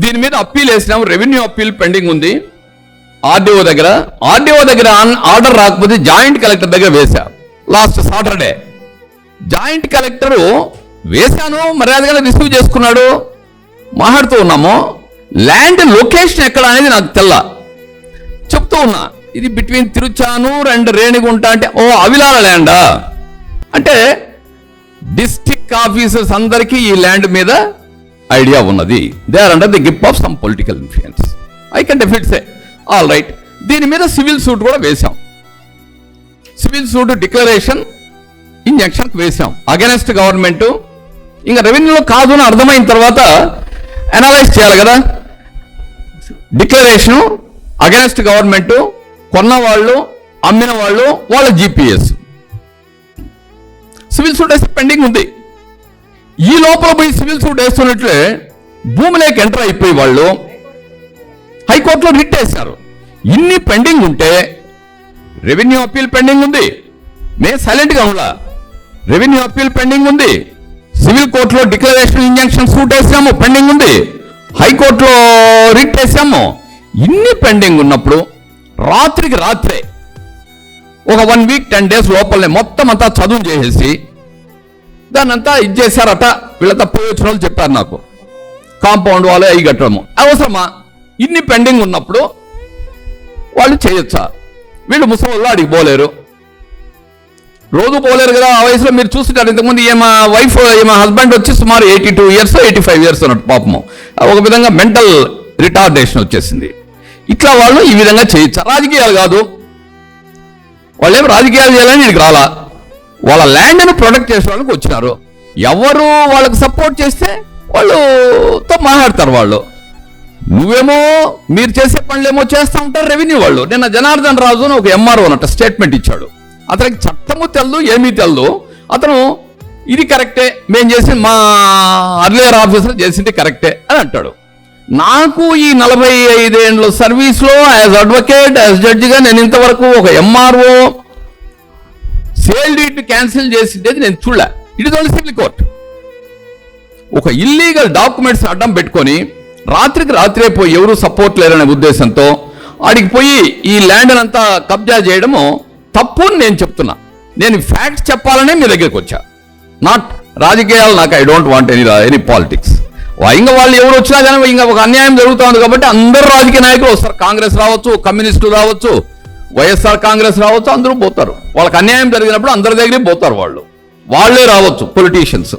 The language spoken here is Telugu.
దీని మీద అప్పీల్ వేసినాము. రెవెన్యూ అప్పీల్ పెండింగ్ ఉంది ఆర్డీఓ దగ్గర. ఆర్డర్ రాకపోతే జాయింట్ కలెక్టర్ దగ్గర వేశా లాస్ట్ సాటర్డే. జాయింట్ కలెక్టరు వేశాను, మర్యాదగా రిసీవ్ చేసుకున్నాడు, మాట్లాడుతూ ఉన్నాము. ల్యాండ్ లొకేషన్ ఎక్కడ అనేది నాకు చెప్తూ ఉన్నా. ఇది బిట్వీన్ తిరుచానూర్ అండ్ రేణిగుంట అంటే అవిలాల ల్యాండా అంటే డిస్ట్రిక్ట్ ఆఫీసర్స్ అందరికీ ఈ ల్యాండ్ మీద ఐడియా ఉన్నది. They are under the grip of some political influence. I can definitely say all right. దీని మీద సివిల్ సూట్ కూడా వేశాం. సివిల్ సూట్ డిక్లరేషన్ ఇంజెక్షన్ వేశాం అగెనెస్ట్ గవర్నమెంట్. ఇంకా రెవెన్యూలో కాదు అని అర్థమైన తర్వాత అనలైజ్ చేయాలి కదా. డిక్లరేషను అగెనెస్ట్ గవర్నమెంట్, కొన్న వాళ్ళు, అమ్మిన వాళ్ళు, వాళ్ళ జీపీఎస్. సివిల్ సూట్ వేస్తే పెండింగ్ ఉంది. ఈ లోపల పోయి సివిల్ సూట్ వేస్తున్నట్లే భూమిలోకి ఎంటర్ అయిపోయి వాళ్ళు హైకోర్టులో రిట్ వేశారు. ఇన్ని పెండింగ్ ఉంటే రెవెన్యూ అప్పీల్ పెండింగ్ ఉంది. మేము సైలెంట్గా ఉండాల. రెవెన్యూ అప్పీల్ పెండింగ్ ఉంది, సివిల్ కోర్టులో డిక్లరేషన్ ఇంజంక్షన్ సూట్ వేసాము పెండింగ్ ఉంది, హైకోర్టులో రిట్ వేసాము. ఇన్ని పెండింగ్ ఉన్నప్పుడు రాత్రికి రాత్రే ఒక 1 వీక్ 10 days లోపలనే మొత్తం అంతా చదువు చేసేసి దాన్ని అంతా ఇచ్చేసారట. వీళ్ళంతా పోయి వచ్చిన వాళ్ళు చెప్పారు నాకు, కాంపౌండ్ వాళ్ళు అవి కట్టడము అవసరమా? ఇన్ని పెండింగ్ ఉన్నప్పుడు వాళ్ళు చేయొచ్చా? వీళ్ళు ముసలి అడిగి పోలేరు, రోజు పోలేరు కదా. ఆ వయసులో మీరు చూస్తుంటారు. ఇంతకుముందు ఏమా వైఫ్ ఏమా హస్బెండ్ వచ్చి సుమారు 82 years 85 years అన్నట్టు పాపము. ఒక విధంగా మెంటల్ రిటార్డేషన్ వచ్చేసింది. ఇట్లా వాళ్ళు ఈ విధంగా చేయొచ్చా? రాజకీయాలు కాదు, వాళ్ళేం రాజకీయాలు చేయాలని వీడికి రాలా. వాళ్ళ ల్యాండ్ను ప్రొటెక్ట్ చేసుకోవడానికి వచ్చినారు. ఎవరు వాళ్ళకు సపోర్ట్ చేస్తే వాళ్ళతో మాట్లాడతారు వాళ్ళు. నువ్వేమో మీరు చేసే పనులేమో చేస్తూ ఉంటారు రెవెన్యూ వాళ్ళు. నిన్న జనార్దన్ రాజు అని ఒక ఎంఆర్ఓ అన్నట్టు స్టేట్మెంట్ ఇచ్చాడు. అతనికి చట్టము తెలదు, ఏమీ తెలదు. అతను ఇది కరెక్టే, మేము చేసి మా అర్లియర్ ఆఫీసర్ చేసింది కరెక్టే అని అంటాడు. నాకు ఈ 45 ఏళ్ళ సర్వీస్లో యాజ్ అడ్వకేట్, యాజ్ జడ్జిగా నేను ఇంతవరకు ఒక ఎంఆర్ఓ సేల్ డీడ్ క్యాన్సిల్ చేసిండేది నేను చూడలే. It is only civil court. ఒక ఇల్లీగల్ డాక్యుమెంట్స్ అడ్డం పెట్టుకొని రాత్రికి రాత్రే పోయి ఎవరు సపోర్ట్ లేరనే ఉద్దేశంతో ఆడికి పోయి ఈ ల్యాండ్ అంతా కబ్జా చేయడము తప్పు అని నేను చెప్తున్నా. నేను ఫ్యాక్ట్స్ చెప్పాలనే మీ దగ్గరికి వచ్చా. నాట్ రాజకీయాలు. నాకు I don't want any politics. ఇంకా వాళ్ళు ఎవరు వచ్చినా కానీ ఇంకా ఒక అన్యాయం జరుగుతుంది కాబట్టి అందరూ రాజకీయ నాయకులు వస్తారు. కాంగ్రెస్ రావచ్చు, కమ్యూనిస్టులు రావచ్చు, వైఎస్ఆర్ కాంగ్రెస్ రావచ్చు, అందరూ పోతారు. వాళ్ళకి అన్యాయం జరిగినప్పుడు అందరి దగ్గరే పోతారు. వాళ్ళే రావచ్చు పొలిటీషియన్స్.